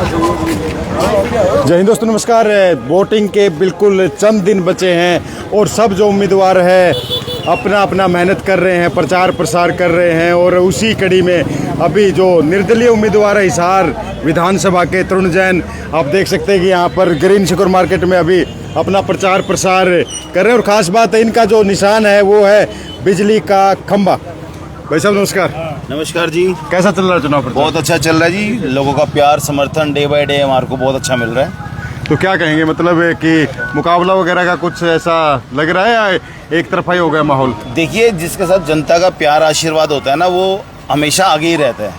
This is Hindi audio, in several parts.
जय हिंद दोस्तों, नमस्कार। वोटिंग के बिल्कुल चंद दिन बचे हैं और सब जो उम्मीदवार है अपना अपना मेहनत कर रहे हैं, प्रचार प्रसार कर रहे हैं। और उसी कड़ी में अभी जो निर्दलीय उम्मीदवार है हिसार विधानसभा के तरुण जैन, आप देख सकते हैं कि यहाँ पर ग्रीन सुपर मार्केट में अभी अपना प्रचार प्रसार कर रहे हैं। और ख़ास बात है, इनका जो निशान है वो है बिजली का खंबा। भाई साहब नमस्कार। नमस्कार जी। कैसा चल रहा है चुनाव प्रचार? बहुत अच्छा चल रहा है जी। लोगों का प्यार समर्थन डे बाय डे हमारे को बहुत अच्छा मिल रहा है। तो क्या कहेंगे, मतलब है कि मुकाबला वगैरह का कुछ ऐसा लग रहा है या एक तरफा ही हो गया माहौल? देखिए, जिसके साथ जनता का प्यार आशीर्वाद होता है ना, वो हमेशा आगे ही रहता है।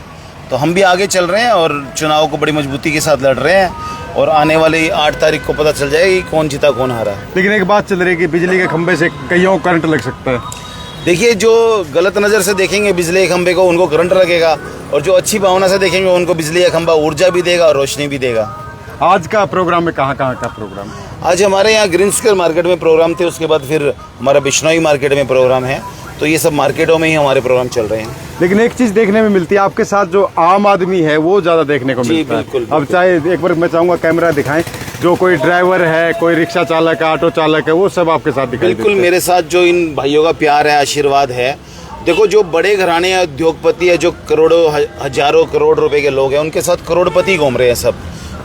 तो हम भी आगे चल रहे हैं और चुनाव को बड़ी मजबूती के साथ लड़ रहे हैं। और आने वाली 8 तारीख को पता चल जाएगी कौन जीता कौन हारा। लेकिन एक बात चल रही है कि बिजली के खंभे से कईयों को करंट लग सकता है। देखिए, जो गलत नज़र से देखेंगे बिजली के खंभे को, उनको करंट लगेगा। और जो अच्छी भावना से देखेंगे उनको बिजली का खंभा ऊर्जा भी देगा और रोशनी भी देगा। आज का प्रोग्राम में कहाँ का प्रोग्राम? आज हमारे यहाँ ग्रीन स्क्वायर मार्केट में प्रोग्राम थे, उसके बाद फिर हमारा बिश्नोई मार्केट में प्रोग्राम है। तो ये सब मार्केटों में ही हमारे प्रोग्राम चल रहे हैं। लेकिन एक चीज़ देखने में मिलती है, आपके साथ जो आम आदमी है वो ज़्यादा देखने को मिलता है। बिल्कुल। अब चाहे एक बार मैं चाहूँगा कैमरा दिखाएं, जो कोई ड्राइवर है, कोई रिक्शा चालक है, ऑटो चालक है, वो सब आपके साथ दिखाई बिल्कुल मेरे साथ जो इन भाइयों का प्यार है, आशीर्वाद है। देखो, जो बड़े घराने या उद्योगपति है, जो करोड़ों हजारों करोड़ रुपए के लोग हैं, उनके साथ करोड़पति घूम रहे हैं सब।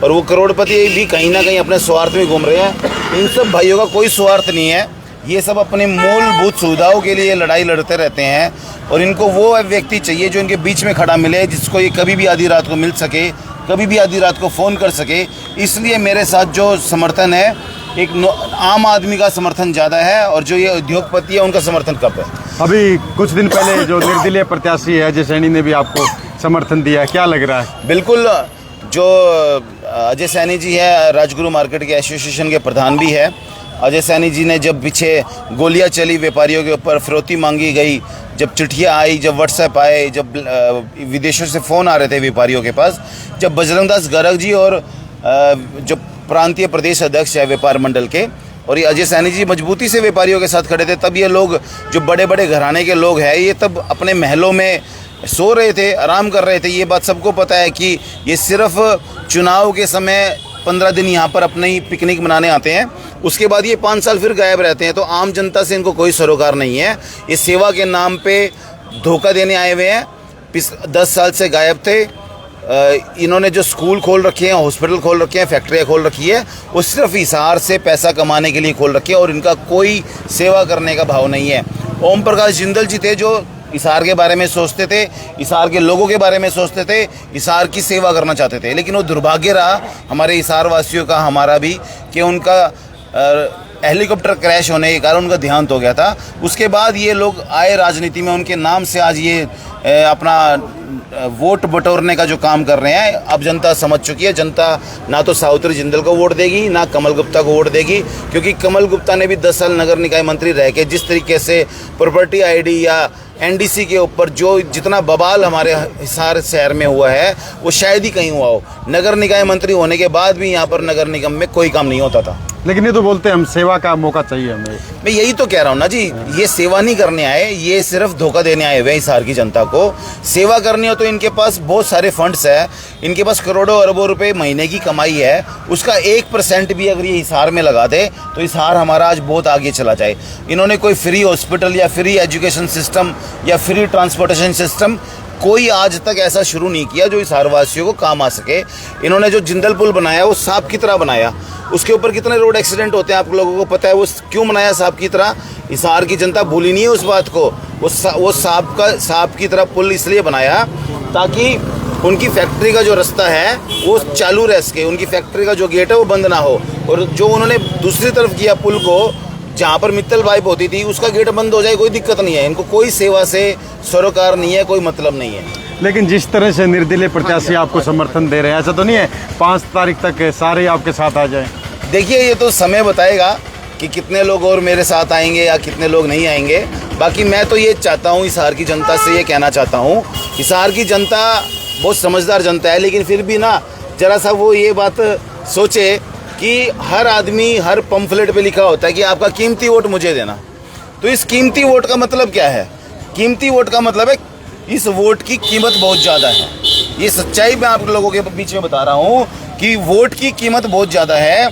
और वो करोड़पति भी कहीं ना कहीं अपने स्वार्थ में घूम रहे हैं। इन सब भाइयों का कोई स्वार्थ नहीं है। ये सब अपने मूलभूत सुविधाओं के लिए लड़ाई लड़ते रहते हैं। और इनको वो व्यक्ति चाहिए जो इनके बीच में खड़ा मिले, जिसको ये कभी भी आधी रात को मिल सके, कभी भी आधी रात को फ़ोन कर सके। इसलिए मेरे साथ जो समर्थन है, एक आम आदमी का समर्थन ज़्यादा है और जो ये उद्योगपति है उनका समर्थन कम है। अभी कुछ दिन पहले जो निर्दलीय प्रत्याशी है अजय सैनी ने भी आपको समर्थन दिया है, क्या लग रहा है? बिल्कुल, जो अजय सैनी जी है राजगुरु मार्केट के एसोसिएशन के प्रधान भी है। अजय सैनी जी ने जब पीछे गोलियां चली व्यापारियों के ऊपर, फिरौती मांगी गई, जब चिट्ठियां आई, जब व्हाट्सएप आए, जब विदेशों से फ़ोन आ रहे थे व्यापारियों के पास, जब बजरंग दास गर्ग जी और जो प्रांतीय प्रदेश अध्यक्ष है व्यापार मंडल के, और ये अजय सैनी जी मजबूती से व्यापारियों के साथ खड़े थे, तब ये लोग जो बड़े बड़े घराने के लोग हैं, ये तब अपने महलों में सो रहे थे, आराम कर रहे थे। ये बात सबको पता है कि ये सिर्फ चुनाव के समय 15 दिन यहाँ पर अपने ही पिकनिक मनाने आते हैं, उसके बाद ये 5 साल फिर गायब रहते हैं। तो आम जनता से इनको कोई सरोकार नहीं है। ये सेवा के नाम पे धोखा देने आए हुए हैं। 10 साल से गायब थे। इन्होंने जो स्कूल खोल रखे हैं, हॉस्पिटल खोल रखे हैं, फैक्ट्रियाँ खोल रखी है, वो सिर्फ हिसार से पैसा कमाने के लिए खोल रखी है और इनका कोई सेवा करने का भाव नहीं है। ओम प्रकाश जिंदल जी थे जो हिसार के बारे में सोचते थे, हिसार के लोगों के बारे में सोचते थे, हिसार की सेवा करना चाहते थे। लेकिन वो दुर्भाग्य रहा हमारे हिसार वासियों का, हमारा भी, कि उनका हेलीकॉप्टर क्रैश होने के कारण उनका देहांत हो गया था। उसके बाद ये लोग आए राजनीति में, उनके नाम से आज ये अपना वोट बटोरने का जो काम कर रहे हैं। अब जनता समझ चुकी है, जनता ना तो सावित्री जिंदल को वोट देगी, ना कमल गुप्ता को वोट देगी। क्योंकि कमल गुप्ता ने भी 10 साल नगर निकाय मंत्री रह के जिस तरीके से प्रॉपर्टी आईडी या एनडीसी के ऊपर जो जितना बवाल हमारे हिसार शहर में हुआ है, वो शायद ही कहीं हुआ हो। नगर निकाय मंत्री होने के बाद भी यहाँ पर नगर निगम में कोई काम नहीं होता था। लेकिन ये तो बोलते हैं हम सेवा का मौका चाहिए हमें। मैं यही तो कह रहा हूँ ना जी, ये सेवा नहीं करने आए, ये सिर्फ धोखा देने आए हुए हिसार की जनता को। सेवा करनी हो तो इनके पास बहुत सारे फंड्स है, इनके पास करोड़ों अरबों रुपए महीने की कमाई है। उसका 1% भी अगर ये हिसार में लगा दे तो हिसार हमारा आज बहुत आगे चला जाए। इन्होंने कोई फ्री हॉस्पिटल या फ्री एजुकेशन सिस्टम या फ्री ट्रांसपोर्टेशन सिस्टम कोई आज तक ऐसा शुरू नहीं किया जो हिसार वासियों को काम आ सके। इन्होंने जो जिंदल पुल बनाया वो सांप की तरह बनाया। उसके ऊपर कितने रोड एक्सीडेंट होते हैं आप लोगों को पता है। वो क्यों बनाया सांप की तरह? हिसार की जनता भूली नहीं है उस बात को। वो सांप की तरह पुल इसलिए बनाया ताकि उनकी फैक्ट्री का जो रास्ता है वो चालू रह सके, उनकी फैक्ट्री का जो गेट है वो बंद ना हो। और जो उन्होंने दूसरी तरफ किया पुल को, जहाँ पर मित्तल पाइप होती थी, उसका गेट बंद हो जाए कोई दिक्कत नहीं है। इनको कोई सेवा से सरोकार नहीं है, कोई मतलब नहीं है। लेकिन जिस तरह से निर्दलीय प्रत्याशी आपको समर्थन दे रहे हैं, ऐसा तो नहीं है 5 तारीख तक सारे आपके साथ आ जाएं? देखिए, ये तो समय बताएगा कि कितने लोग और मेरे साथ आएंगे या कितने लोग नहीं आएंगे। बाकी मैं तो ये चाहता हूँ, हिसार की जनता से ये कहना चाहता हूँ, हिसार की जनता बहुत समझदार जनता है। लेकिन फिर भी ना, जरा सा वो ये बात सोचे कि हर आदमी हर पंफलेट पे लिखा होता है कि आपका कीमती वोट मुझे देना। तो इस कीमती वोट का मतलब क्या है? कीमती वोट का मतलब है इस वोट की कीमत बहुत ज़्यादा है। ये सच्चाई मैं आप लोगों के बीच में बता रहा हूँ कि वोट की कीमत बहुत ज़्यादा है।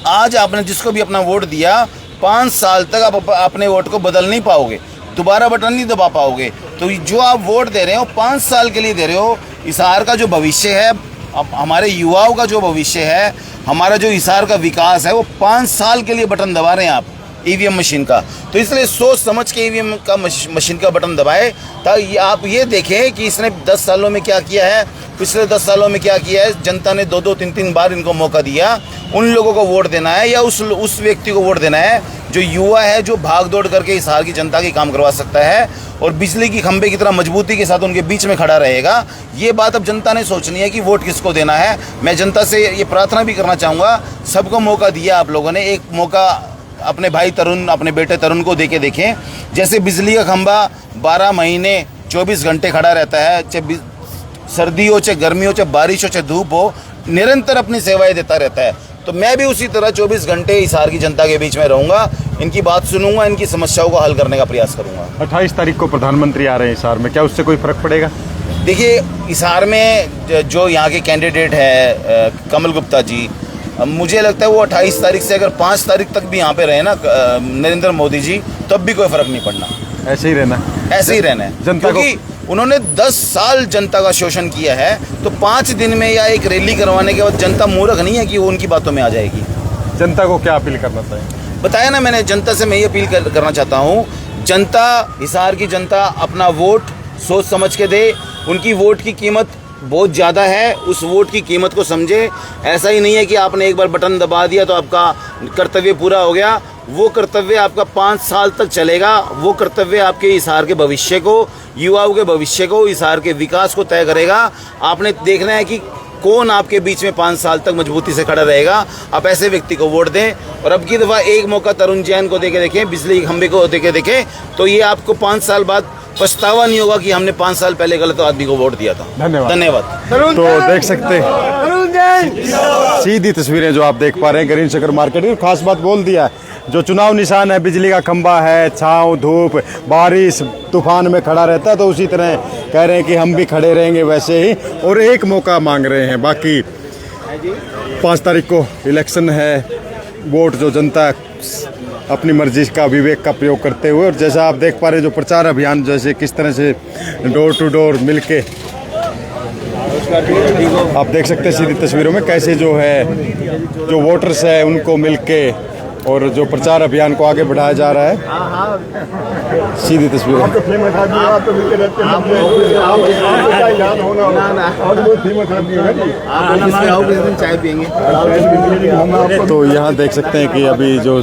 आज आपने जिसको भी अपना वोट दिया, 5 साल तक आप अपने वोट को बदल नहीं पाओगे, दोबारा बटन नहीं दबा पाओगे। तो जो आप वोट दे रहे हो 5 साल के लिए दे रहे हो। हिसार का जो भविष्य है, अब हमारे युवाओं का जो भविष्य है, हमारा जो हिसार का विकास है, वो 5 साल के लिए बटन दबा रहे हैं आप ईवीएम मशीन का। तो इसलिए सोच समझ के ईवीएम का मशीन का बटन दबाए, ताकि आप ये देखें कि इसने 10 सालों में क्या किया है, पिछले 10 सालों में क्या किया है। जनता ने 2-2, 3-3 बार इनको मौका दिया। उन लोगों को वोट देना है या उस व्यक्ति को वोट देना है जो युवा है, जो भाग दौड़ करके हिसार की जनता की काम करवा सकता है और बिजली की खंभे की तरह मजबूती के साथ उनके बीच में खड़ा रहेगा। ये बात अब जनता ने सोचनी है कि वोट किसको देना है। मैं जनता से ये प्रार्थना भी करना चाहूँगा, सबको मौका दिया आप लोगों ने, एक मौका अपने भाई तरुण, अपने बेटे तरुण को दे के देखें। जैसे बिजली का खंभा 12 महीने 24 घंटे खड़ा रहता है, चाहे सर्दी हो, चाहे गर्मी हो, चाहे बारिश हो, चाहे धूप हो, निरंतर अपनी सेवाएं देता रहता है। तो मैं भी उसी तरह 24 घंटे हिसार की जनता के बीच में रहूँगा, इनकी बात सुनूंगा, इनकी समस्याओं को हल करने का प्रयास करूँगा। 28 तारीख को प्रधानमंत्री आ रहे हैं हिसार में, क्या उससे कोई फर्क पड़ेगा? देखिए, हिसार में जो यहाँ के कैंडिडेट है कमल गुप्ता जी, मुझे लगता है वो 28 तारीख से अगर 5 तारीख तक भी यहाँ पे रहे ना नरेंद्र मोदी जी, तब भी कोई फर्क नहीं पड़ना। ऐसे ही रहना, ऐसे ही रहना है जनता को। क्योंकि उन्होंने 10 साल जनता का शोषण किया है, तो 5 दिन में या एक रैली करवाने के बाद जनता मूर्ख नहीं है कि वो उनकी बातों में आ जाएगी। जनता को क्या अपील करना चाहिए? बताया ना मैंने, जनता से मैं ये अपील करना चाहता हूँ, जनता, हिसार की जनता अपना वोट सोच समझ के दे। उनकी वोट की कीमत बहुत ज़्यादा है, उस वोट की कीमत को समझे। ऐसा ही नहीं है कि आपने एक बार बटन दबा दिया तो आपका कर्तव्य पूरा हो गया। वो कर्तव्य आपका 5 साल तक चलेगा। वो कर्तव्य आपके हिसार के भविष्य को, युवाओं के भविष्य को, हिसार के विकास को तय करेगा। आपने देखना है कि कौन आपके बीच में 5 साल तक मजबूती से खड़ा रहेगा। आप ऐसे व्यक्ति को वोट दें और अब की दफ़ा एक मौका तरुण जैन को देके देखें, बिजली के खंभे को देके देखें, तो ये आपको 5 साल बाद पछतावा नहीं होगा कि हमने 5 साल पहले गलत आदमी को वोट दिया था। धन्यवाद। तो देख सकते हैं सीधी तस्वीरें जो आप देख पा रहे हैं ग्रीन शक्कर मार्केट की। खास बात बोल दिया है, जो चुनाव निशान है, बिजली का खंभा है, छाँव, धूप, बारिश, तूफान में खड़ा रहता है, तो उसी तरह कह रहे हैं कि हम भी खड़े रहेंगे वैसे ही, और एक मौका मांग रहे हैं। बाकी 5 तारीख को इलेक्शन है, वोट जो जनता अपनी मर्जी का, विवेक का प्रयोग करते हुए, और जैसा आप देख पा रहे हैं जो प्रचार अभियान, जैसे किस तरह से डोर टू डोर मिलके आप देख सकते हैं सीधी तस्वीरों में कैसे जो है जो वोटर्स है उनको मिलके और जो प्रचार अभियान को आगे बढ़ाया जा रहा है। सीधी तस्वीर तो यहाँ देख सकते हैं कि अभी जो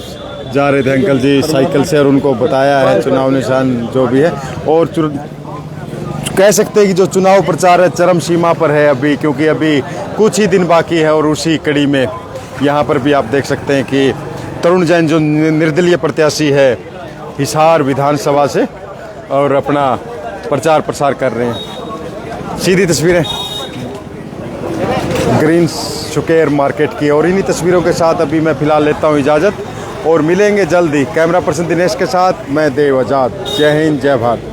जा रहे थे अंकल जी साइकिल से, और उनको बताया है चुनाव निशान जो भी है, और कह सकते हैं कि जो चुनाव प्रचार है चरम सीमा पर है अभी, क्योंकि अभी कुछ ही दिन बाकी है। और उसी कड़ी में यहाँ पर भी आप देख सकते हैं कि तरुण जैन जो निर्दलीय प्रत्याशी है हिसार विधानसभा से, और अपना प्रचार प्रसार कर रहे हैं। सीधी तस्वीरें ग्रीन शक्कर मार्केट की, और इन्हीं तस्वीरों के साथ अभी मैं फ़िलहाल लेता हूँ इजाज़त, और मिलेंगे जल्दी। कैमरा पर्सन दिनेश के साथ मैं देव आजाद। जय हिंद, जय भारत।